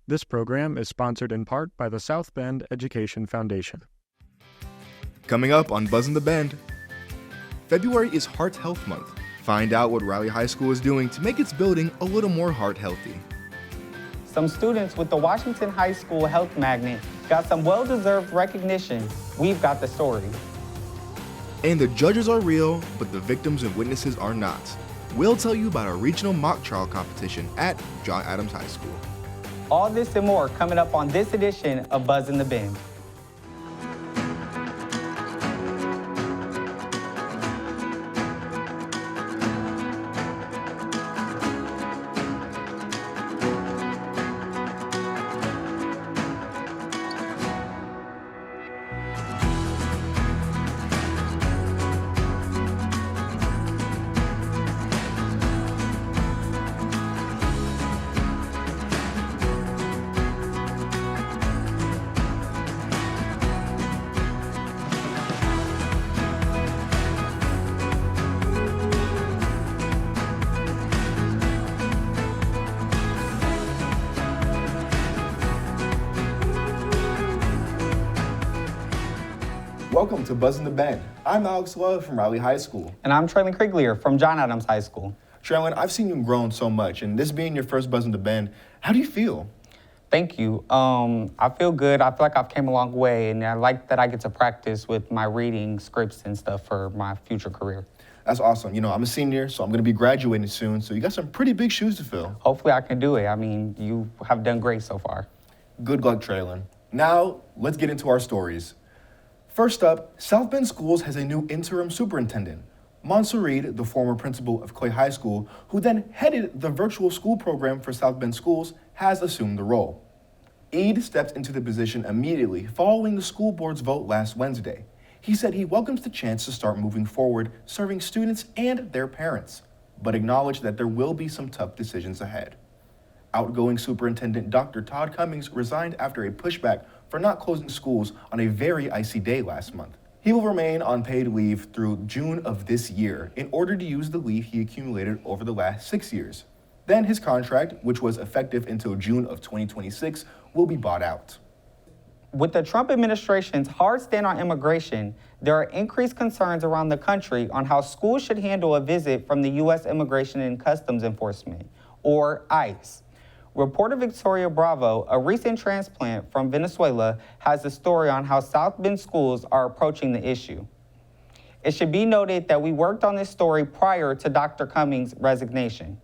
This program is sponsored in part by the South Bend Education Foundation. Coming up on Buzzin' the Bend, February is Heart Health Month. Find out what Riley High School is doing to make its building a little more heart healthy. Some students with the Washington High School Health Magnet got some well-deserved recognition. We've got the story. And the judges are real, but the victims and witnesses are not. We'll tell you about a regional mock trial competition at John Adams High School. All this and more coming up on this edition of Buzzin' the Bend. Welcome to Buzzin' the Bend. I'm Alex Love from Riley High School. And I'm Traylon Kriglier from John Adams High School. Traylon, I've seen you grown so much, and this being your first Buzzin' the Bend, how do you feel? Thank you. I feel good. I feel like I've came a long way, and I like that I get to practice with my reading scripts and stuff for my future career. That's awesome. You know, I'm a senior, so I'm going to be graduating soon, so you got some pretty big shoes to fill. Hopefully I can do it. I mean, you have done great so far. Good luck, Traylon. Now, let's get into our stories. First up, South Bend Schools has a new interim superintendent. Mansour Reed, the former principal of Clay High School, who then headed the virtual school program for South Bend Schools, has assumed the role. Eid stepped into the position immediately following the school board's vote last Wednesday. He said he welcomes the chance to start moving forward, serving students and their parents, but acknowledged that there will be some tough decisions ahead. Outgoing Superintendent Dr. Todd Cummings resigned after a pushback for not closing schools on a very icy day last month. He will remain on paid leave through June of this year in order to use the leave he accumulated over the last 6 years. Then his contract, which was effective until June of 2026, will be bought out. With the Trump administration's hard stand on immigration, there are increased concerns around the country on how schools should handle a visit from the U.S. Immigration and Customs Enforcement, or ICE. Reporter Victoria Bravo, a recent transplant from Venezuela, has a story on how South Bend schools are approaching the issue. It should be noted that we worked on this story prior to Dr. Cummings' resignation.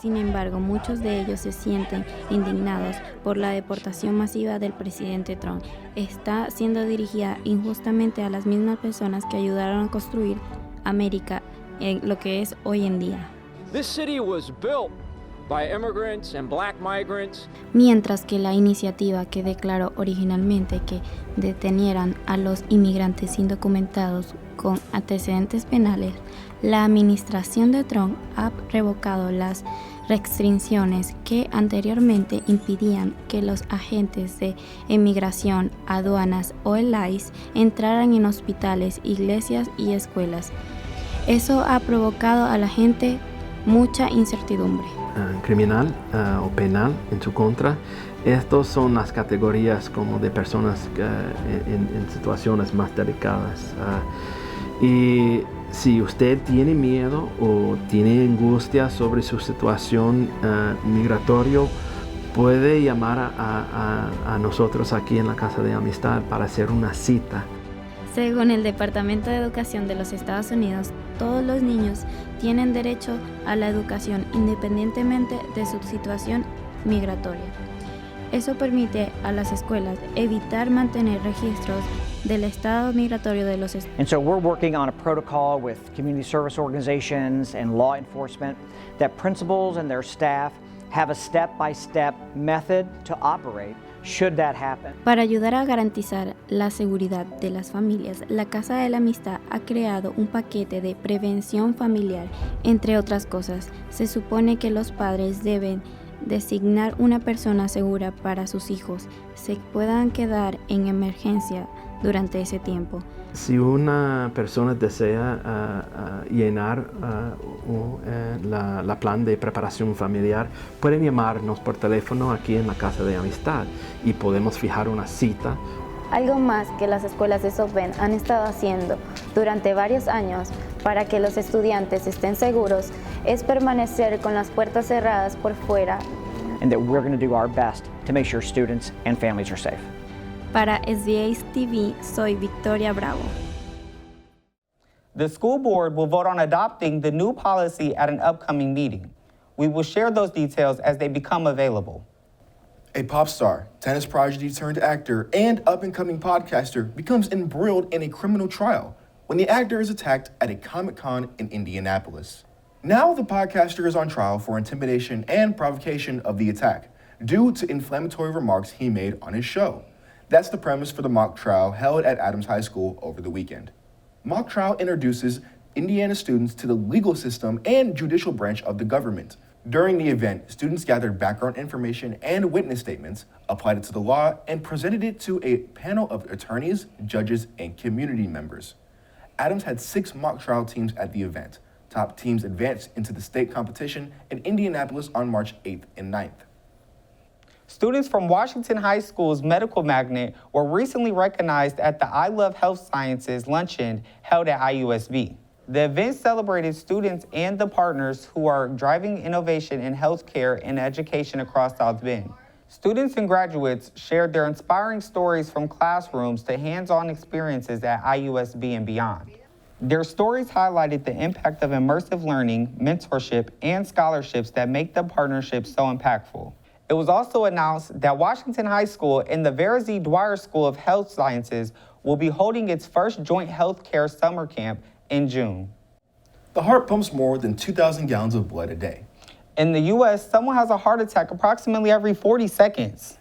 Sin embargo, muchos de ellos se sienten indignados por la deportación masiva del presidente Trump. Está siendo dirigida injustamente a las mismas personas que ayudaron a construir América en lo que es hoy en día. This city was built by immigrants and black migrants. Mientras que la iniciativa que declaró originalmente que detenieran a los inmigrantes indocumentados con antecedentes penales, la administración de Trump ha revocado las restricciones que anteriormente impidían que los agentes de inmigración, aduanas o el ICE entraran en hospitales, iglesias y escuelas. Eso ha provocado a la gente mucha incertidumbre. Criminal o penal en su contra. Estas son las categorías como de personas en situaciones más delicadas. Y si usted tiene miedo o tiene angustia sobre su situación migratoria, puede llamar a nosotros aquí en la Casa de Amistad para hacer una cita. Según el Departamento de Educación de los Estados Unidos, todos los niños tienen derecho a la educación independientemente de su situación migratoria. Eso permite a las escuelas evitar mantener registros del estado migratorio de los estados. And so we're working on a protocol with community service organizations and law enforcement that principals and their staff have a step-by-step method to operate should that happen. Para ayudar a garantizar la seguridad de las familias, la Casa de la Amistad ha creado un paquete de prevención familiar. Entre otras cosas, se supone que los padres deben designar una persona segura para sus hijos, se puedan quedar en emergencia durante ese tiempo. Si una persona desea llenar la plan de preparación familiar, pueden llamarnos por teléfono aquí en la Casa de Amistad y podemos fijar una cita. Algo más que las escuelas de South Bend han estado haciendo durante varios años para que los estudiantes estén seguros es permanecer con las puertas cerradas por fuera. And that we're going to do our best to make sure students and families are safe. Para SBS-TV, soy Victoria Bravo. The school board will vote on adopting the new policy at an upcoming meeting. We will share those details as they become available. A pop star, tennis prodigy turned actor, and up-and-coming podcaster becomes embroiled in a criminal trial when the actor is attacked at a Comic-Con in Indianapolis. Now the podcaster is on trial for intimidation and provocation of the attack due to inflammatory remarks he made on his show. That's the premise for the mock trial held at Adams High School over the weekend. Mock trial introduces Indiana students to the legal system and judicial branch of the government. During the event, students gathered background information and witness statements, applied it to the law, and presented it to a panel of attorneys, judges, and community members. Adams had 6 mock trial teams at the event. Top teams advanced into the state competition in Indianapolis on March 8th and 9th. Students from Washington High School's medical magnet were recently recognized at the I Love Health Sciences luncheon held at IUSB. The event celebrated students and the partners who are driving innovation in healthcare and education across South Bend. Students and graduates shared their inspiring stories from classrooms to hands-on experiences at IUSB and beyond. Their stories highlighted the impact of immersive learning, mentorship, and scholarships that make the partnership so impactful. It was also announced that Washington High School and the Vera Z. Dwyer School of Health Sciences will be holding its first joint healthcare summer camp in June. The heart pumps more than 2,000 gallons of blood a day. In the U.S., someone has a heart attack approximately every 40 seconds.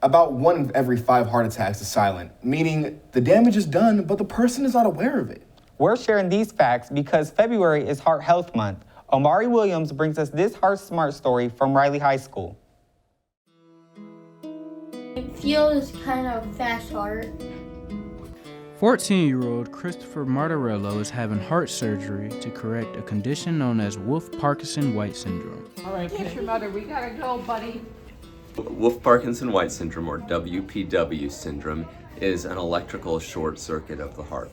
About 1 of every 5 heart attacks is silent, meaning the damage is done, but the person is not aware of it. We're sharing these facts because February is Heart Health Month. Omari Williams brings us this Heart Smart story from Riley High School. It feels kind of fast heart. 14-year-old Christopher Martorello is having heart surgery to correct a condition known as Wolff-Parkinson-White syndrome. All right, kiss your mother. We gotta go, buddy. Wolff-Parkinson-White syndrome, or WPW syndrome, is an electrical short circuit of the heart.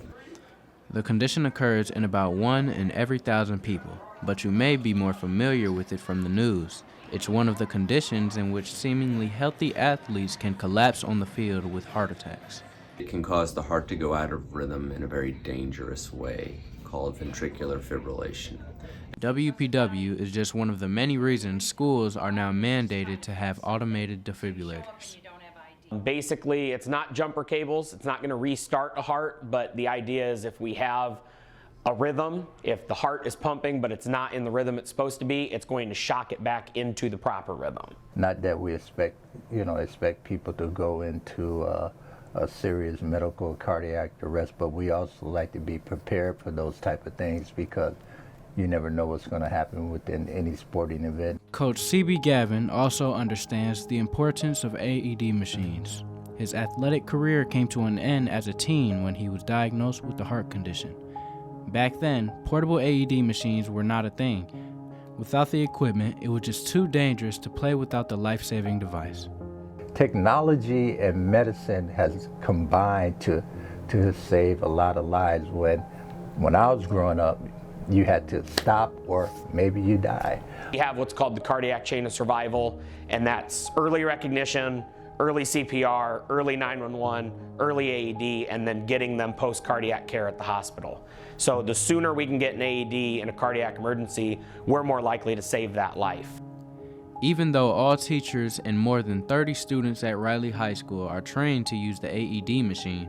The condition occurs in about 1 in every 1,000 people, but you may be more familiar with it from the news. It's one of the conditions in which seemingly healthy athletes can collapse on the field with heart attacks. It can cause the heart to go out of rhythm in a very dangerous way, called ventricular fibrillation. WPW is just one of the many reasons schools are now mandated to have automated defibrillators. Basically, it's not jumper cables. It's not going to restart a heart, but the idea is if we have a rhythm, if the heart is pumping but it's not in the rhythm it's supposed to be, it's going to shock it back into the proper rhythm. Not that we expect people to go into a serious medical cardiac arrest, but we also like to be prepared for those type of things because you never know what's going to happen within any sporting event. Coach C.B. Gavin also understands the importance of AED machines. His athletic career came to an end as a teen when he was diagnosed with a heart condition. Back then, portable AED machines were not a thing. Without the equipment, it was just too dangerous to play without the life-saving device. Technology and medicine has combined to save a lot of lives. When I was growing up, you had to stop or maybe you die. We have what's called the cardiac chain of survival, and that's early recognition, early CPR, early 911, early AED, and then getting them post-cardiac care at the hospital. So the sooner we can get an AED in a cardiac emergency, we're more likely to save that life. Even though all teachers and more than 30 students at Riley High School are trained to use the AED machine,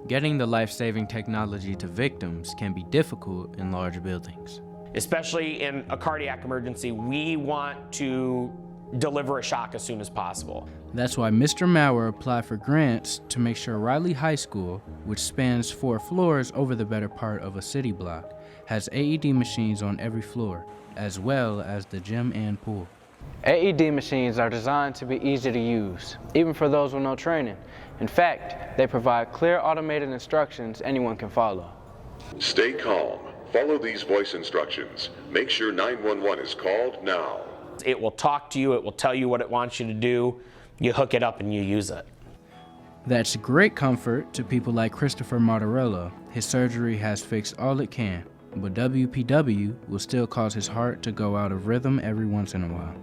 getting the life-saving technology to victims can be difficult in large buildings. Especially in a cardiac emergency, we want to deliver a shock as soon as possible. That's why Mr. Maurer applied for grants to make sure Riley High School, which spans 4 floors over the better part of a city block, has AED machines on every floor, as well as the gym and pool. AED machines are designed to be easy to use, even for those with no training. In fact, they provide clear automated instructions anyone can follow. Stay calm. Follow these voice instructions. Make sure 911 is called now. It will talk to you, it will tell you what it wants you to do, you hook it up and you use it. That's great comfort to people like Christopher Martorello. His surgery has fixed all it can, but WPW will still cause his heart to go out of rhythm every once in a while.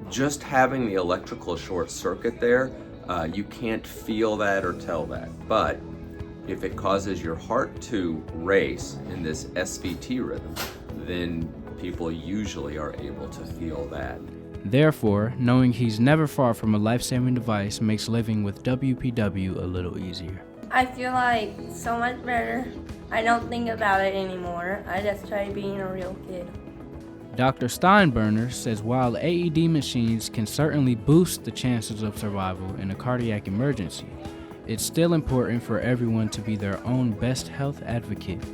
Just having the electrical short circuit there, you can't feel that or tell that. But if it causes your heart to race in this SVT rhythm, then people usually are able to feel that. Therefore, knowing he's never far from a life-saving device makes living with WPW a little easier. I feel like so much better. I don't think about it anymore. I just try being a real kid. Dr. Steinberner says while AED machines can certainly boost the chances of survival in a cardiac emergency, it's still important for everyone to be their own best health advocate.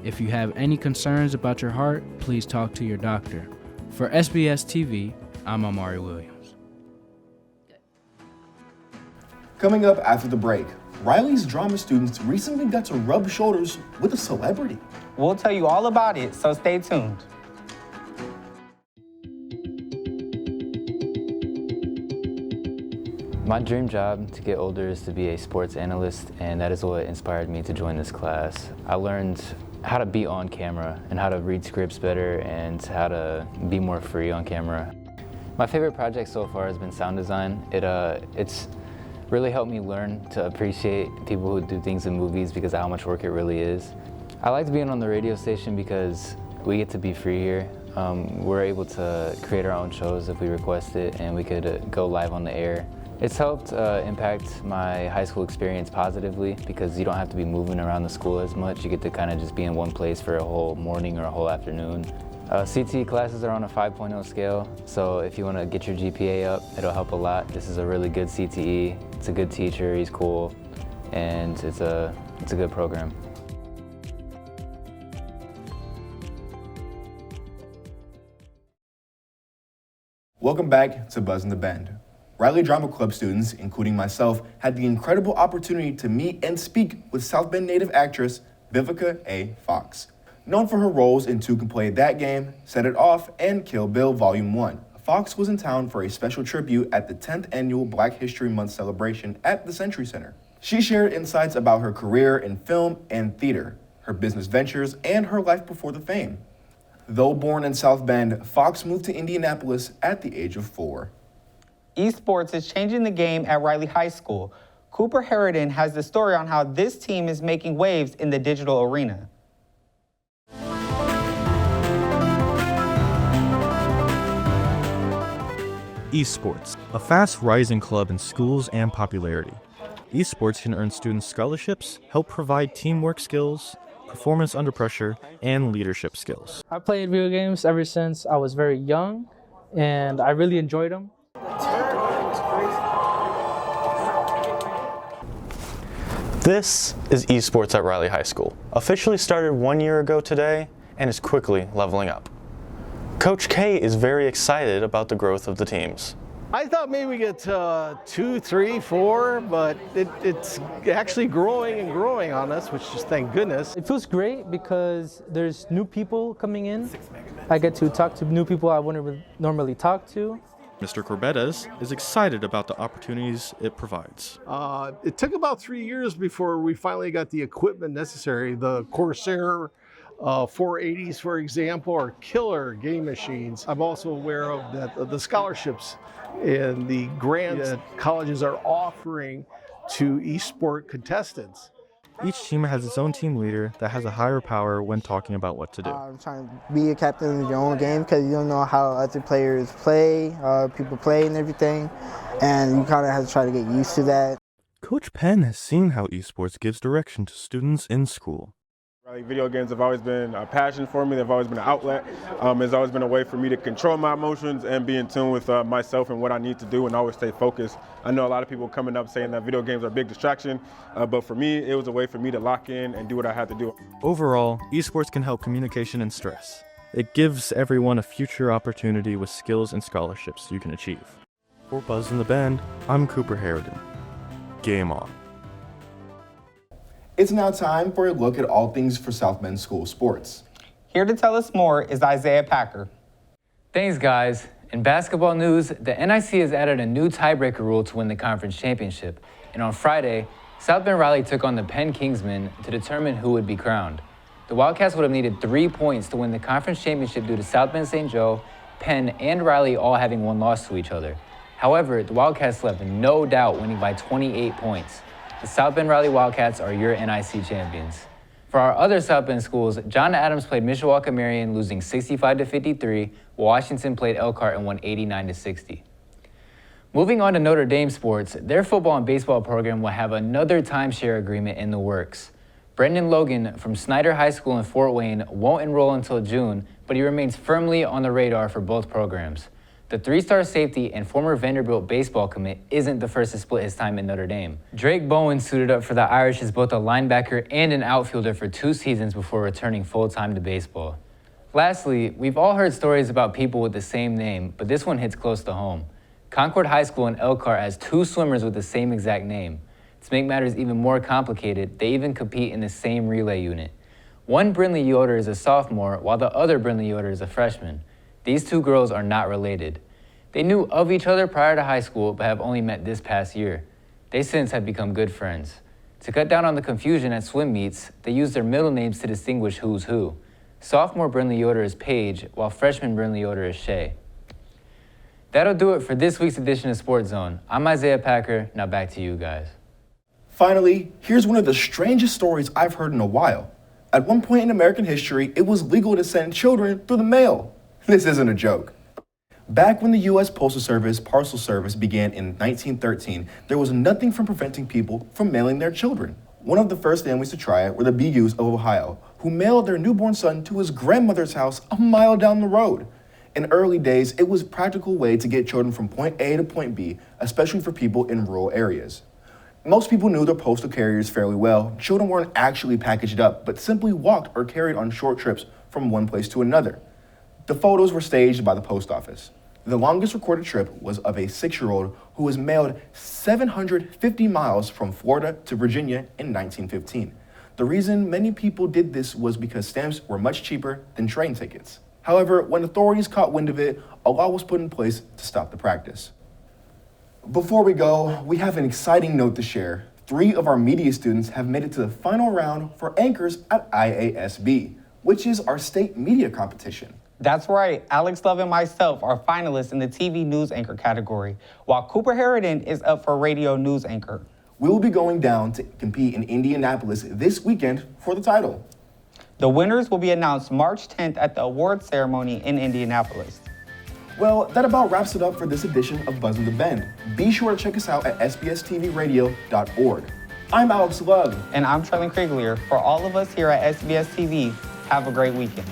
If you have any concerns about your heart, please talk to your doctor. For SBS-TV, I'm Amari Williams. Coming up after the break, Riley's drama students recently got to rub shoulders with a celebrity. We'll tell you all about it, so stay tuned. My dream job to get older is to be a sports analyst, and that is what inspired me to join this class. I learned how to be on camera and how to read scripts better and how to be more free on camera. My favorite project so far has been sound design. It's really helped me learn to appreciate people who do things in movies because of how much work it really is. I liked being on the radio station because we get to be free here. We're able to create our own shows if we request it, and we could go live on the air. It's helped impact my high school experience positively because you don't have to be moving around the school as much. You get to kind of just be in one place for a whole morning or a whole afternoon. CTE classes are on a 5.0 scale, so if you want to get your GPA up, it'll help a lot. This is a really good CTE. It's a good teacher, he's cool, and it's a good program. Welcome back to Buzz in the Bend. Riley Drama Club students, including myself, had the incredible opportunity to meet and speak with South Bend native actress Vivica A. Fox. Known for her roles in Two Can Play That Game, Set It Off, and Kill Bill Volume 1, Fox was in town for a special tribute at the 10th annual Black History Month celebration at the Century Center. She shared insights about her career in film and theater, her business ventures, and her life before the fame. Though born in South Bend, Fox moved to Indianapolis at the age of 4. Esports is changing the game at Riley High School. Cooper Harridan has the story on how this team is making waves in the digital arena. Esports, a fast rising club in schools and popularity. Esports can earn students scholarships, help provide teamwork skills, performance under pressure, and leadership skills. I played video games ever since I was very young, and I really enjoyed them. This is esports at Riley High School. Officially started 1 year ago today and is quickly leveling up. Coach K is very excited about the growth of the teams. I thought maybe we get 2, 3, 4, but it's actually growing and growing on us, which is thank goodness. It feels great because there's new people coming in. I get to talk to new people I wouldn't normally talk to. Mr. Corbettes is excited about the opportunities it provides. It took about 3 years before we finally got the equipment necessary. The Corsair 480s, for example, are killer game machines. I'm also aware of that the scholarships and the grants that colleges are offering to esport contestants. Each team has its own team leader that has a higher power when talking about what to do. I'm trying to be a captain of your own game because you don't know how other players play, people play and everything, and you kind of have to try to get used to that. Coach Penn has seen how esports gives direction to students in school. Video games have always been a passion for me. They've always been an outlet. It's always been a way for me to control my emotions and be in tune with myself and what I need to do and always stay focused. I know a lot of people coming up saying that video games are a big distraction, but for me, it was a way for me to lock in and do what I had to do. Overall, esports can help communication and stress. It gives everyone a future opportunity with skills and scholarships you can achieve. For Buzz in the Bend, I'm Cooper Harridan. Game on. It's now time for a look at all things for South Bend School sports. Here to tell us more is Isaiah Packer. Thanks, guys. In basketball news, the NIC has added a new tiebreaker rule to win the conference championship. And on Friday, South Bend Riley took on the Penn Kingsmen to determine who would be crowned. The Wildcats would have needed 3 points to win the conference championship due to South Bend St. Joe, Penn, and Riley all having one loss to each other. However, the Wildcats left no doubt winning by 28 points. The South Bend Riley Wildcats are your NIC champions. For our other South Bend schools, John Adams played Mishawaka Marion, losing 65-53, while Washington played Elkhart and won 89-60. Moving on to Notre Dame sports, their football and baseball program will have another timeshare agreement in the works. Brendan Logan from Snyder High School in Fort Wayne won't enroll until June, but he remains firmly on the radar for both programs. The 3-star safety and former Vanderbilt baseball commit isn't the first to split his time in Notre Dame. Drake Bowen suited up for the Irish as both a linebacker and an outfielder for 2 seasons before returning full-time to baseball. Lastly, we've all heard stories about people with the same name, but this one hits close to home. Concord High School in Elkhart has 2 swimmers with the same exact name. To make matters even more complicated, they even compete in the same relay unit. One Brindley Yoder is a sophomore, while the other Brindley Yoder is a freshman. These 2 girls are not related. They knew of each other prior to high school, but have only met this past year. They since have become good friends. To cut down on the confusion at swim meets, they use their middle names to distinguish who's who. Sophomore Brindley Yoder is Paige, while freshman Brindley Yoder is Shay. That'll do it for this week's edition of Sports Zone. I'm Isaiah Packer, now back to you guys. Finally, here's one of the strangest stories I've heard in a while. At one point in American history, it was legal to send children through the mail. This isn't a joke. Back when the U.S. Postal Service parcel service began in 1913, there was nothing from preventing people from mailing their children. One of the first families to try it were the Bigues of Ohio, who mailed their newborn son to his grandmother's house a mile down the road. In early days, it was a practical way to get children from point A to point B, especially for people in rural areas. Most people knew their postal carriers fairly well. Children weren't actually packaged up, but simply walked or carried on short trips from one place to another. The photos were staged by the post office. The longest recorded trip was of a 6-year-old who was mailed 750 miles from Florida to Virginia in 1915. The reason many people did this was because stamps were much cheaper than train tickets. However, when authorities caught wind of it, a law was put in place to stop the practice. Before we go, we have an exciting note to share. 3 of our media students have made it to the final round for anchors at IASB, which is our state media competition. That's right, Alex Love and myself are finalists in the TV news anchor category, while Cooper Harridan is up for radio news anchor. We will be going down to compete in Indianapolis this weekend for the title. The winners will be announced March 10th at the awards ceremony in Indianapolis. Well, that about wraps it up for this edition of Buzz in the Bend. Be sure to check us out at sbstvradio.org. I'm Alex Love. And I'm Trellin Krieglier. For all of us here at SBS TV, have a great weekend.